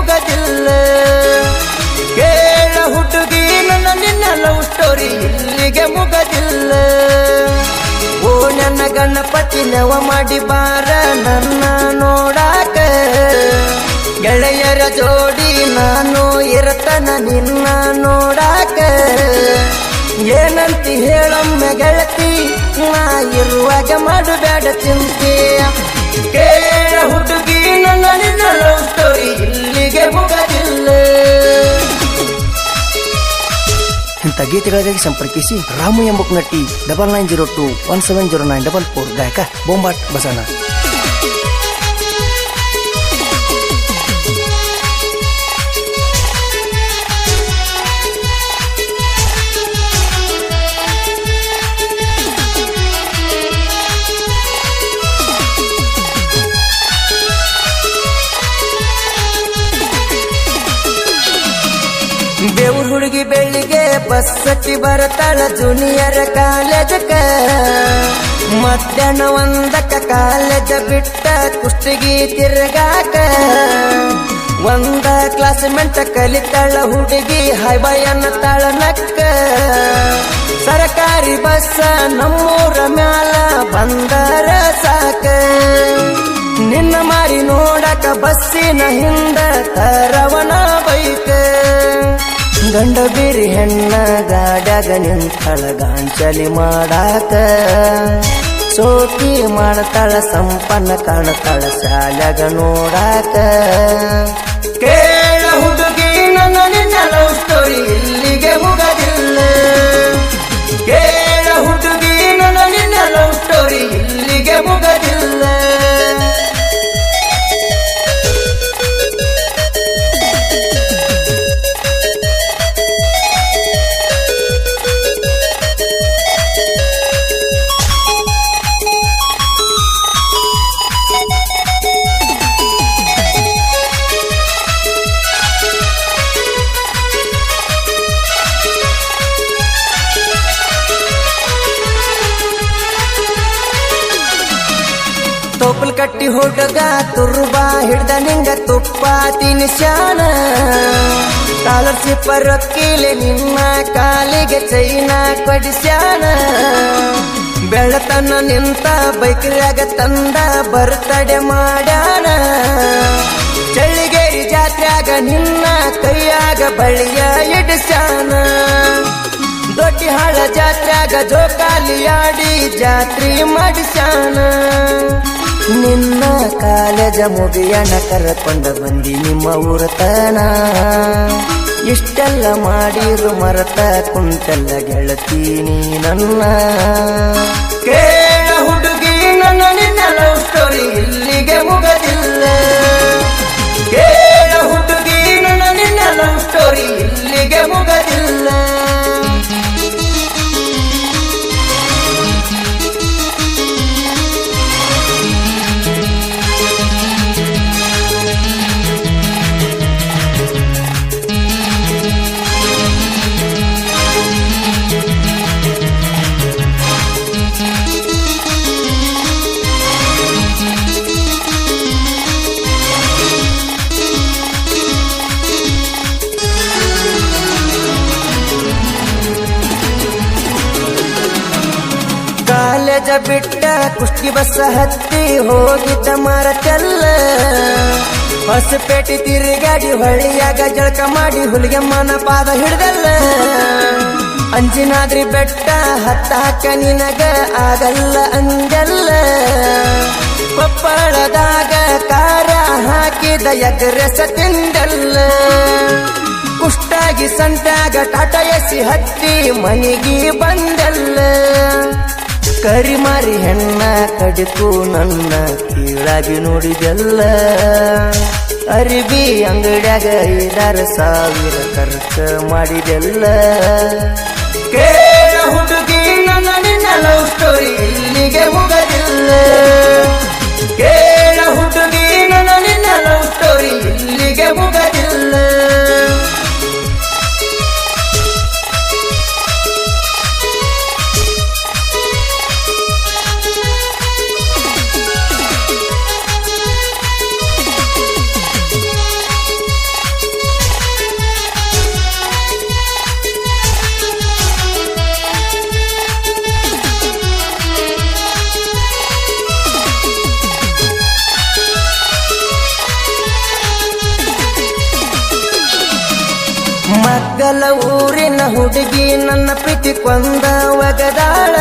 ಮುಗದಿಲ್ಲ. ಕೇಳ ಹುಡುಗಿ ನನ್ನ ನಿನ್ನ ಲವ್ ಸ್ಟೋರಿ ಇಲ್ಲಿಗೆ ಮುಗದಿಲ್ಲ. ಓ ನನ್ನ ಗಣಪತಿ ನವ ಮಾಡಿ ಬಾರ ನನ್ನ ನೋಡಾಕ. ಗೆಳೆಯರ ಜೋಡಿ ನಾನು ಇರತನ ನಿನ್ನ ನೋಡಾಕ. ಏನಂತಿ ಹೇಳೊಮ್ಮೆ ಗೆಳತಿ, ನಾ ಇರುವಾಗ ಮಾಡಬೇಡ ಚಿಂತೆ. ಕೇಳ ಹುಡುಗಿ ನನ್ನ ನಿನ್ನ ಲವ್ ಸ್ಟೋರಿ ಇಲ್ಲಿಗೆ ಮುಗದಿಲ್ಲ. ಇಂಥ ಗೀತೆಗಳಿಗಾಗಿ ಸಂಪರ್ಕಿಸಿ ರಾಮು ಎಂಬ ನಟಿ 9902170944 ಗಾಯಕ ಬೊಂಬಾಟ್ ಬಸಣ್ಣ. ಬೇವು ಹುಡುಗಿ ಬೆಳಿಗ್ಗೆ ಬಸ್ ಹತ್ತಿ ಬರತಾಳ ಜೂನಿಯರ್ ಕಾಲೇಜಕ್ಕ. ಮಧ್ಯಾಹ್ನ 1ಕ್ಕ ಕಾಲೇಜ ಬಿಟ್ಟ ಕುಷ್ಟಗಿ ತಿರ್ಗಾಕ. 1 ಕ್ಲಾಸ್ಮೆಂಟ್ ಕಲಿತಾಳ ಹುಡುಗಿ ಹೈಬಾಯ್ ಅನ್ನತಾಳ ನಕ್ಕ. ಸರ್ಕಾರಿ ಬಸ್ ನಮ್ಮೂರ ಮ್ಯಾಲ ಬಂದರ ಸಾಕ. ನಿನ್ನ ಮಾರಿ ನೋಡಕ ಬಸ್ಸಿನ ಹಿಂದ ತರವನ ಬೈಕ. ಗಂಡ ಬೀರಿ ಹೆಣ್ಣ ಗಾಡ್ಯಾಗ ನಿಂತಳ ಗಾಂಚಲಿ ಮಾಡಾಕ. ಸೋಕಿ ಮಾಡ್ತಾಳ ಸಂಪನ್ನ ಕಾಣತಾಳ ಶಾಲ್ಯಾಗ ನೋಡಾಕ. ಕೇಳ ಹುಡುಗಿ ನನ್ನ ನಿನ್ನ ಲವ್ ಸ್ಟೋರಿ ಇಲ್ಲಿಗೆ ಮುಗದಿಲ್ಲ. ಕೇಳ ಹುಡುಗಿ ನನ್ನ ನಿನ್ನ ಲವ್ ಸ್ಟೋರಿ ಇಲ್ಲಿಗೆ ಮುಗದಿಲ್ಲ. ತೋಪಲ್ ಕಟ್ಟಿ ಹುಡುಗ ತುರ್ಬಾ ಹಿಡ್ದ ನಿಂಗ ತುಪ್ಪ ತಿನಿಸ್ಯಾನ. ಸ್ಕಾಲರ್ಶಿಪ್ ರೊಕ್ಕಿಲೆ ನಿನ್ನ ಕಾಲಿಗೆ ಚೈನ ಕೊಡಿಸ್ಯಾನ. ಬೆಳತನ ನಿಂತ ಬೈಕ್ಯಾಗ ತಂದ ಬರ್ತಡೆ ಮಾಡ್ಯಾನ. ಚಳಿಗೇರಿ ಜಾತ್ರ್ಯಾಗ ನಿನ್ನ ಕೈಯಾಗ ಬಳಿಯ ಇಡಿಸ್ಯಾನ. ದೊಡ್ಡಿಹಾಳ ಜಾತ್ರ್ಯಾಗ ಜೋಕಾಲಿಯಾಡಿ ಜಾತ್ರಿ ಮಾಡಿಸ್ಯಾನ. ನಿನ್ನ ಕಾಲೇಜ ಮುಗಿಯಣ ಕರ್ಕೊಂಡ ಬಂದಿ ನಿಮ್ಮ ಊರತನ. ಇಷ್ಟೆಲ್ಲ ಮಾಡಿರು ಮರತ ಕುಂತೆಲ್ಲ ಗೆಳತೀನಿ ನನ್ನ. ಕೇಳ ಹುಡುಗಿ ನನ್ನ ನಿನ್ನ ಲವ್ ಸ್ಟೋರಿ ಇಲ್ಲಿಗೆ ಮುಗದಿಲ್ಲ. ಕೇಳ ಹುಡುಗಿ ನನ್ನ ನಿನ್ನ ಲವ್ ಸ್ಟೋರಿ ಇಲ್ಲಿಗೆ ಮುಗದಿಲ್ಲ. ಕಾಲೇಜ ಬಿಟ್ಟ ಕುಷ್ಟಗಿ ಬಸ್ ಹತ್ತಿ ಹೋಗಿದ್ದ ಮರತೆಲ್ಲ. ಹೊಸಪೇಟೆ ತಿರುಗಾಡಿ ಹೊಳಿಯಾಗ ಜಳಕ ಮಾಡಿ ಹುಲಿಗೆಮ್ಮನ ಪಾದ ಹಿಡ್ದಲ್ಲ. ಅಂಜಿನಾದ್ರಿ ಬೆಟ್ಟ ಹತ್ತಾಕ ನಿನಗ ಆಗಲ್ಲ ಅಂದಲ್ಲ. ಕೊಪ್ಪಳದಾಗ ಕಾರ ಹಾಕಿದ ಎಗ್ರೆಸ ತಿಂದಲ್ಲ. ಕುಷ್ಟಾಗಿ ಸಂಟಾಗ ಟಾಟಾ ಎಸಿ ಹತ್ತಿ ಮನಿಗಿ ಬಂದಲ್ಲ. ಕರಿಮಾರಿ ಹೆಣ್ಣ ಕಡಿತು ನನ್ನ ಕೀಳಾಗಿ ನೋಡಿದೆಲ್ಲ. ಅರಿಬಿ ಅಂಗಡ್ಯಾಗ 5,000 ಖರ್ಚು ಮಾಡಿದೆಲ್ಲ. ಕೇಳ ಹುಡುಗಿ ನನ್ನ ನಿನ್ನ ಲವ್ ಸ್ಟೋರಿ ಇಲ್ಲಿಗೆ ಮುಗದಿಲ್ಲ. ಕೇಳ ಹುಡುಗಿ ನನ್ನ ನಿನ್ನ ಲವ್ ಸ್ಟೋರಿ ಇಲ್ಲಿಗೆ ಮುಗದಿಲ್ಲ. ಮಗ್ಗಲ ಊರಿನ ಹುಡುಗಿ ನನ್ನ ಪ್ರೀತಿ ಕೊಂದ ಒಗದಾಳ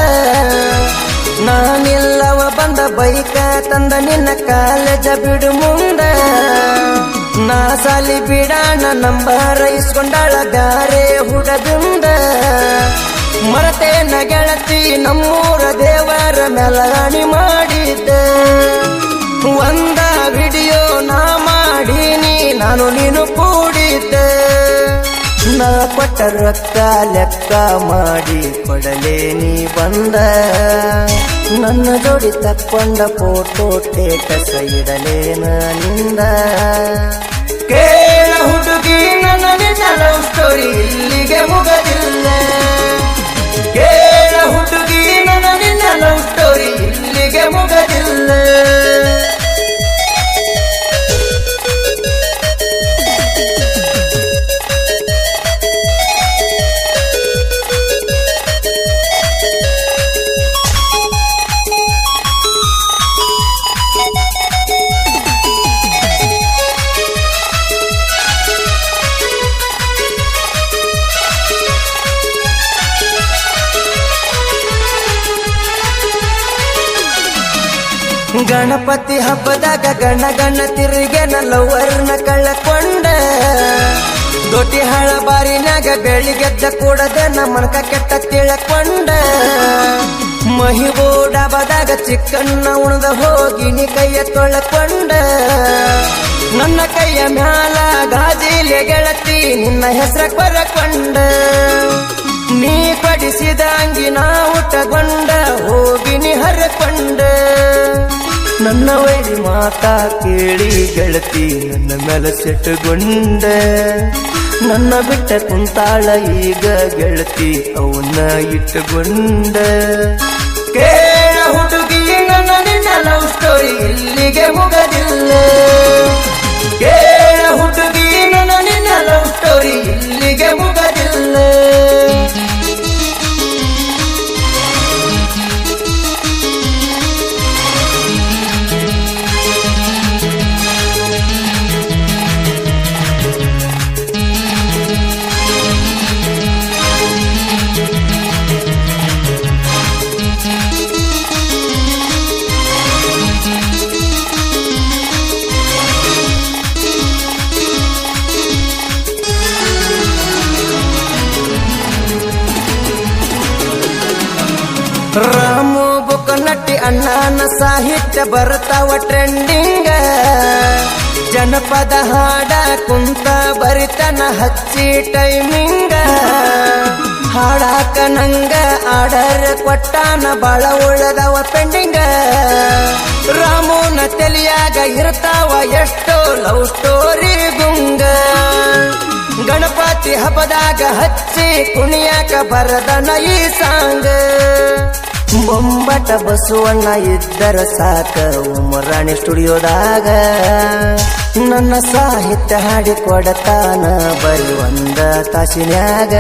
ನಾನಿಲ್ಲವ ಬಂದ ಬೈಕ ತಂದ ನಿನ್ನ ಕಾಲೇಜ ಬಿಡು ಮುಂದ ನಾ ಸಾಲಿ ಬಿಡಾಣ ನಂಬರ ಇಸ್ಕೊಂಡಾಳ ಗಾರೆ ಹುಡದಿಂದ ಮರತೇನ ಗೆಳತಿ ನಮ್ಮೂರ ದೇವರ ಮೆಲಗಾಣಿ ಮಾಡಿದ್ದೆ ಒಂದ ವಿಡಿಯೋ ನಾ ಮಾಡೀನಿ ನಾನು ನೀನು ಕೂಡಿದ್ದೆ ನಾ ಕೊಟ್ಟ ರೊಕ್ಕ ಲೆಕ್ಕ ಮಾಡಿ ಕೊಡಲೇ ನೀ ಬಂದ ನನ್ನ ಜೋಡಿ ತಕ್ಕೊಂಡ ಫೋಟೋ ಸ್ಟೇಟಸ್ ಇಡಲೇನ ನಿಂದ ಕೇಳ ಹುಡುಗಿ ನನ್ನ ನಿನ್ನ ಲವ್ ಸ್ಟೋರಿ ಇಲ್ಲಿಗೆ ಮುಗದಿಲ್ಲ ಕೇಳ ಹುಡುಗಿ ನನ್ನ ನಿನ್ನ ಲವ್ ಸ್ಟೋರಿ ಇಲ್ಲಿಗೆ ಮುಗದಿಲ್ಲ ಗಣಪತಿ ಹಬ್ಬದಾಗ ಗಣ ಗಣ ತಿರುಗೆ ನಲ್ಲವರ್ನ ಕಳ್ಳಕೊಂಡ ದೊಡ್ಡಿ ಹಳ ಬಾರಿನಾಗ ಬೆಳಿಗೆದ್ದ ಕೂಡದೆ ನಮ್ಮನಕ ಕೆಟ್ಟ ತಿಳಕೊಂಡ ಮಹಿಬೂಡ ಬದಾಗ ಚಿಕ್ಕಣ್ಣ ಉಣದ ಹೋಗಿನಿ ಕೈಯ ತೊಳಕೊಂಡ ನನ್ನ ಕೈಯ ಮ್ಯಾಲ ಗಾಜಿಲೆ ಗೆಳತಿ ನಿನ್ನ ಹೆಸರ ಕೊರಕೊಂಡ ನೀ ಪಡಿಸಿದ ಅಂಗಿ ನಾ ಊಟಗೊಂಡ ಹೋಗಿನಿ ಹರಕೊಂಡ ನನ್ನ ವೈರಿ ಮಾತಾ ಕೇಳಿ ಗೆಳತಿ ನನ್ನ ಮೇಲೆ ಸೆಟ್ಟುಗೊಂಡ ನನ್ನ ಬಿಟ್ಟ ಕುಂತಾಳ ಈಗ ಗೆಳತಿ ಅವನ್ನ ಇಟ್ಟುಕೊಂಡ ಕೇಳ ಹುಡುಗಿ ನನ್ನ ನಿನ್ನ ಲವ್ ಸ್ಟೋರಿ ಇಲ್ಲಿಗೆ ಮುಗದಿಲ್ಲ ಕೇಳ ಹುಡುಗಿ ನನ್ನ ನಿನ್ನ ಲವ್ ಸ್ಟೋರಿ ಇಲ್ಲಿಗೆ ಮುಗದಿಲ್ಲ ರಾಮು ಬುಕ್ ನಟ್ಟಿ ಅಣ್ಣನ ಸಾಹಿತ್ಯ ಬರ್ತಾವ ಟ್ರೆಂಡಿಂಗ ಜನಪದ ಹಾಡ ಕುಂತ ಬರಿತನ ಹಚ್ಚಿ ಟೈಮಿಂಗ ಹಾಡಾಕ ನಂಗ ಆರ್ಡರ್ ಕೊಟ್ಟಾನ ಬಾಳ ಉಳ್ಳದವ ಪೆಂಡಿಂಗ ರಾಮುನ ತಲಿಯಾಗ ಇರ್ತಾವ ಎಷ್ಟೋ ಲವ್ ಸ್ಟೋರಿ ಗುಂಗ ಗಣಪತಿ ಹಬ್ಬದಾಗ ಹಚ್ಚಿ ಕುಣಿಯಾಕ ಬರದನ ಈ ಸಾಂಗ್ ಬೊಂಬಟ ಬಸವಣ್ಣ ಇದ್ದರ ಸಾಕ ಉಮರಾಣಿ ಸ್ಟುಡಿಯೋದಾಗ ನನ್ನ ಸಾಹಿತ್ಯ ಹಾಡಿ ಕೊಡತಾನ ಬರಿ ಒಂದ ತಾಸಿನ್ಯಾಗ